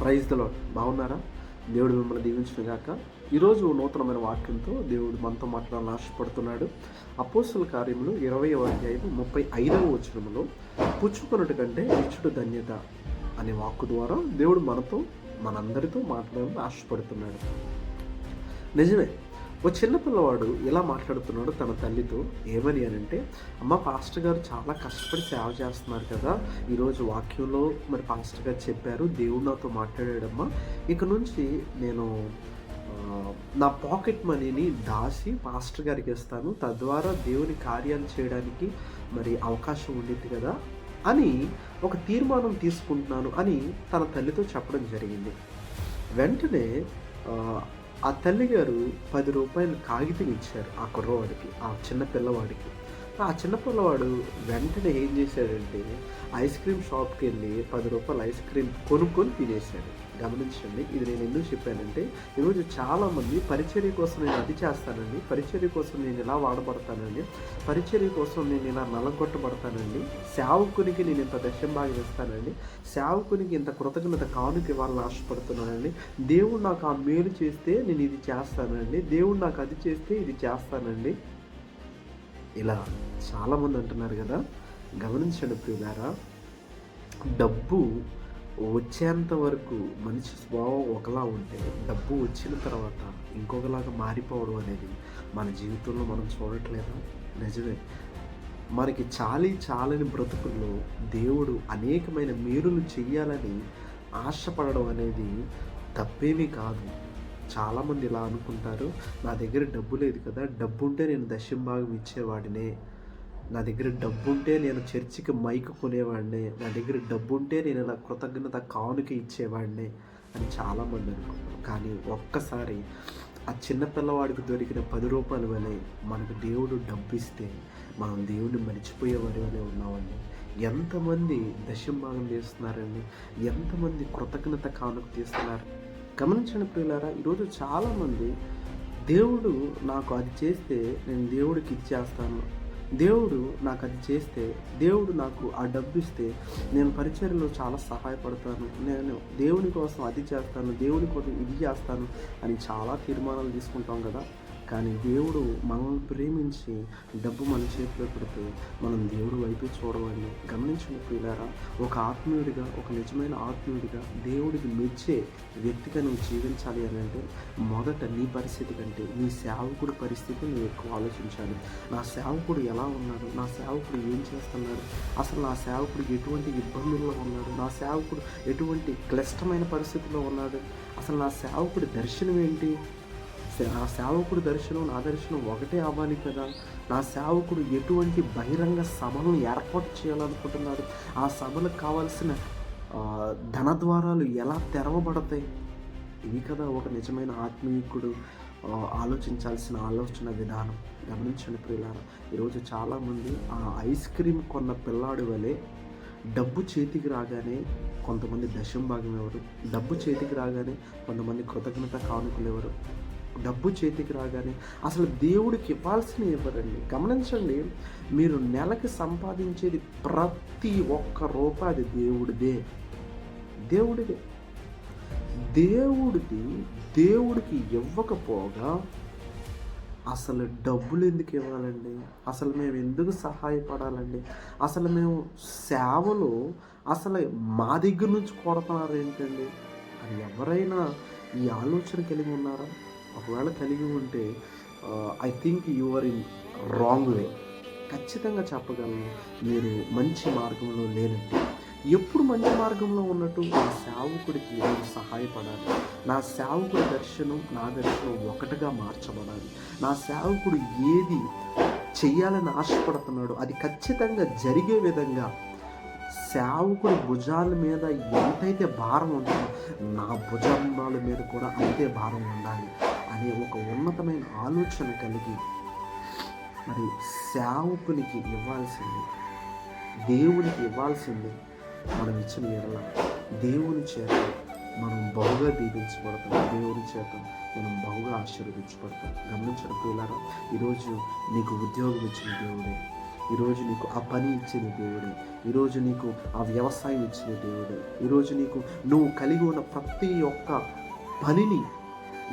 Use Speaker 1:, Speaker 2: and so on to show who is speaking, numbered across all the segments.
Speaker 1: Praise the lord. బాగున్నారా? దేవుడు మిమ్మల్ని దీవించును గాక. ఈరోజు నూతనమైన వాక్యంతో దేవుడు మనతో మాట్లాడాలని ఆశపడుతున్నాడు. అపోస్తల కార్యములు 20వ అధ్యాయం 35వ వచనములో పుచ్చుకొనుట కంటే ఇచ్చుట ధన్యత అనే వాక్కు ద్వారా దేవుడు మనందరితో మాట్లాడాలని ఆశపడుతున్నాడు. నిజమే, ఓ చిన్న పిల్లవాడు ఎలా మాట్లాడుతున్నాడు తన తల్లితో. ఏమని అంటే, అమ్మ పాస్టర్ గారు చాలా కష్టపడి సేవ చేస్తున్నారు కదా, ఈరోజు వాక్యంలో మరి పాస్టర్ గారు చెప్పారు, దేవుడు నాతో మాట్లాడాడమ్మా, ఇక నుంచి నేను నా పాకెట్ మనీని దాచి పాస్టర్ గారికి ఇస్తాను, తద్వారా దేవుని కార్యాలు చేయడానికి మరి అవకాశం ఉండింది కదా అని ఒక తీర్మానం తీసుకుంటున్నాను అని తన తల్లితో చెప్పడం జరిగింది. వెంటనే ఆ తల్లిగారు 10 రూపాయలు కాగితం ఇచ్చారు ఆ కుర్రవాడికి, ఆ చిన్న పిల్లవాడికి. ఆ చిన్న పిల్లవాడు వెంటనే ఏం చేశాడంటే ఐస్ క్రీమ్ షాప్కి వెళ్ళి 10 రూపాయలు ఐస్ క్రీమ్ కొనుక్కొని తినేశాడు. గమనించండి, ఇది నేను ఎందుకు చెప్పానంటే, ఈరోజు చాలామంది పరిచర్య కోసం నేను అది చేస్తానండి, పరిచర్య కోసం నేను ఇలా వాడబడతానండి, పరిచర్య కోసం నేను ఇలా నలగొట్టబడతానండి, సేవకునికి నేను ఇంత దశం బాగా ఇస్తానండి, సేవకునికి ఇంత కృతజ్ఞత కానుక ఇవ్వాలని ఆశపడుతున్నానండి, దేవుడు నాకు ఆ మేలు చేస్తే నేను ఇది చేస్తానండి, దేవుడు నాకు అది చేస్తే ఇది చేస్తానండి, ఇలా చాలామంది అంటున్నారు కదా. గమనించండి ప్రియులారా, డబ్బు వచ్చేంత వరకు మనిషి స్వభావం ఒకలా ఉంటే డబ్బు వచ్చిన తర్వాత ఇంకొకలాగా మారిపోవడం అనేది మన జీవితంలో మనం చూడట్లేదా? నిజమే, మనకి చాలని బ్రతుకుల్లో దేవుడు అనేకమైన మేలులు చెయ్యాలని ఆశపడడం అనేది తప్పేమీ కాదు. చాలామంది ఇలా అనుకుంటారు, నా దగ్గర డబ్బు లేదు కదా, డబ్బు ఉంటే నేను దశం భాగం ఇచ్చేవాడినే, నా దగ్గర డబ్బు ఉంటే నేను చర్చికి మైక్ కొనేవాడినే, నా దగ్గర డబ్బు ఉంటే నేను నా కృతజ్ఞత కానుక ఇచ్చేవాడినే అని చాలామంది అనుకుంటారు. కానీ ఒక్కసారి ఆ చిన్న పిల్లవాడికి దొరికిన 10 రూపాయల వలె మనకు దేవుడు డబ్బు ఇస్తే మనం దేవుడిని మర్చిపోయేవారి వలె ఉన్నామండి. ఎంతమంది దశం భాగం చేస్తున్నారండి, ఎంతమంది కృతజ్ఞత కానుక తీస్తున్నారు. గమనించండి ప్రియులారా, ఈరోజు చాలామంది దేవుడు నాకు అది చేస్తే నేను దేవుడికి ఇచ్చేస్తాను, దేవుడు నాకు అది చేస్తే, దేవుడు నాకు ఆ డబ్బు ఇస్తే నేను పరిచర్యలో చాలా సహాయపడతాను, నేను దేవుని కోసం అది చేస్తాను, దేవుని కోసం ఇది చేస్తాను అని చాలా తీర్మానాలు తీసుకుంటాం కదా. కానీ దేవుడు మనల్ని ప్రేమించి డబ్బు మన చేతిలో పెడితే మనం దేవుడు వైపు చూడవాలి. గమనించండి ప్రియులారా, ఒక ఆత్మీయుడిగా, ఒక నిజమైన ఆత్మీయుడిగా దేవుడికి మెచ్చే వ్యక్తిగా నువ్వు జీవించాలి అని అంటే మొదట నీ పరిస్థితి కంటే నీ సేవకుడి పరిస్థితి నువ్వు ఎక్కువ ఆలోచించాలి. నా సేవకుడు ఎలా ఉన్నాడు, నా సేవకుడు ఏం చేస్తున్నాడు, అసలు నా సేవకుడు ఎటువంటి ఇబ్బందుల్లో ఉన్నాడు, నా సేవకుడు ఎటువంటి క్లిష్టమైన పరిస్థితుల్లో ఉన్నాడు, అసలు నా సేవకుడి దర్శనం ఏంటి, నా సేవకుడు దర్శనం నా దర్శనం ఒకటే అవ్వాలి కదా, నా సేవకుడు ఎటువంటి బహిరంగ సభలను ఏర్పాటు చేయాలనుకుంటున్నాడు, ఆ సభలకు కావాల్సిన ధనద్వారాలు ఎలా తెరవబడతాయి, ఇవి కదా ఒక నిజమైన ఆత్మీయుడు ఆలోచించాల్సిన ఆలోచన విధానం. గమనించండి ప్రియులారా, ఈరోజు చాలామంది ఆ ఐస్ క్రీమ్ కొన్న పిల్లాడి వలె డబ్బు చేతికి రాగానే కొంతమంది దశం భాగం ఎవరు, డబ్బు చేతికి రాగానే కొంతమంది కృతజ్ఞత కానుకలు ఎవరు, డబ్బు చేతికి రాగానే అసలు దేవుడికి ఇవ్వాల్సినవి ఇవ్వరండి. గమనించండి, మీరు నెలకి సంపాదించేది ప్రతి ఒక్క రూపాయి అది దేవుడిదే. దేవుడికి ఇవ్వకపోగా అసలు డబ్బులు ఎందుకు ఇవ్వాలండి, అసలు మేము ఎందుకు సహాయపడాలండి, అసలు మేము సేవలో అసలు మా దగ్గర నుంచి కొడుతున్నారు ఏంటండి అని ఎవరైనా ఈ ఆలోచన కలిగి ఉన్నారా? ఒకవేళ కలిగి ఉంటే I think you are in wrong way. ఖచ్చితంగా చెప్పగలను, మీరు మంచి మార్గంలో లేనట్టు. ఎప్పుడు మంచి మార్గంలో ఉన్నట్టు, నా సేవకుడికి నేను సహాయపడాలి, నా సేవకుడి దర్శనం నా దర్శనం ఒకటిగా మార్చబడాలి, నా సేవకుడు ఏది చెయ్యాలని ఆశపడుతున్నాడో అది ఖచ్చితంగా జరిగే విధంగా సేవకుడి భుజాల మీద ఎంతైతే భారం ఉంటుందో నా భుజాల మీద కూడా అంతే భారం ఉండాలి అనే ఒక ఉన్నతమైన ఆలోచన కలిగి మరి సేవకునికి ఇవ్వాల్సింది, దేవునికి ఇవ్వాల్సింది మనం ఇచ్చిన ఎడల దేవుని చేత మనం బహుగా దీవించబడతాం, దేవుని చేత మనం బహుగా ఆశీర్వదించబడతాం. గమనించిన ప్రియులారా, ఈరోజు నీకు ఉద్యోగం ఇచ్చిన దేవుడే, ఈరోజు నీకు ఆ పని ఇచ్చిన దేవుడే. ఈరోజు నీకు ఆ వ్యవసాయం ఇచ్చిన దేవుడే. ఈరోజు నీకు నువ్వు కలిగి ఉన్న ప్రతి ఒక్క పనిని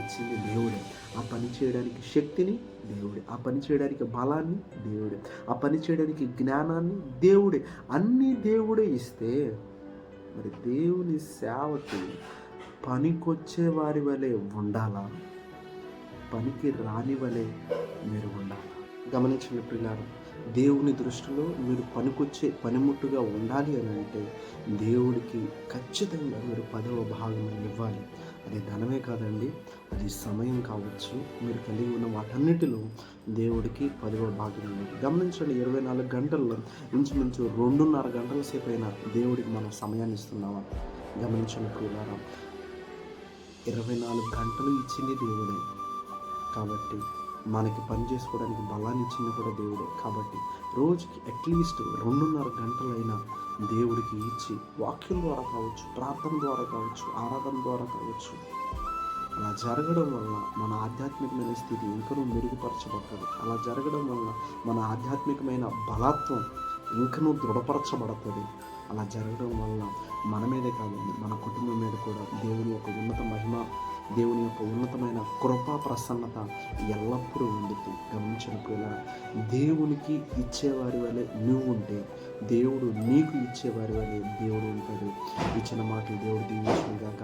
Speaker 1: ఇచ్చింది దేవుడే. ఆ పని చేయడానికి శక్తిని దేవుడే, ఆ పని చేయడానికి బలాన్ని దేవుడే, ఆ పని చేయడానికి జ్ఞానాన్ని దేవుడే, అన్నీ దేవుడే ఇస్తే మరి దేవుని సేవకి పనికొచ్చే వారి వలె ఉండాలా, పనికి రాని వలె మీరు ఉండాలి? గమనించండి ప్రియులారా, దేవుని దృష్టిలో మీరు పనికొచ్చే పనిముట్టుగా ఉండాలి అని అంటే దేవుడికి ఖచ్చితంగా మీరు 10వ భాగం ఇవ్వాలి. అది ధనమే కాదండి, అది సమయం కావచ్చు. మీరు కలిగి ఉన్న వాటన్నిటిలో దేవుడికి 10వ భాగం ఇవ్వాలి. గమనించండి, 24 గంటల్లో ఇంచుమించు 2.5 గంటల సేపు అయినా దేవుడికి మనం సమయాన్ని ఇస్తున్నామా? గమనించండి ప్రియులారా, 24 గంటలు ఇచ్చింది దేవుడే. కాబట్టి మనకి పని చేసుకోవడానికి బలాన్ని ఇచ్చింది కూడా దేవుడే. కాబట్టి రోజుకి అట్లీస్ట్ 2.5 గంటలైనా దేవుడికి ఇచ్చి వాక్యం ద్వారా కావచ్చు, ప్రార్థన ద్వారా కావచ్చు, ఆరాధన ద్వారా కావచ్చు, అలా జరగడం వల్ల మన ఆధ్యాత్మికమైన స్థితి ఇంకనూ మెరుగుపరచబడుతుంది. అలా జరగడం వల్ల మన ఆధ్యాత్మికమైన బలత్వం ఇంకనూ దృఢపరచబడుతుంది. అలా జరగడం వల్ల మన మీదే కాదండి, మన కుటుంబం మీద కూడా దేవుని యొక్క ఉన్నత మహిమ, దేవుని యొక్క ఉన్నతమైన కృపా ప్రసన్నత ఎల్లప్పుడూ ఉండుద్ది. గమనించినప్పుడు దేవునికి ఇచ్చేవారి వలె నువ్వు ఉంటే దేవుడు నీకు ఇచ్చేవారి వలె దేవుడు ఉంటాడు. ఇచ్చిన మాటలు దేవుడు దీవించుగాక.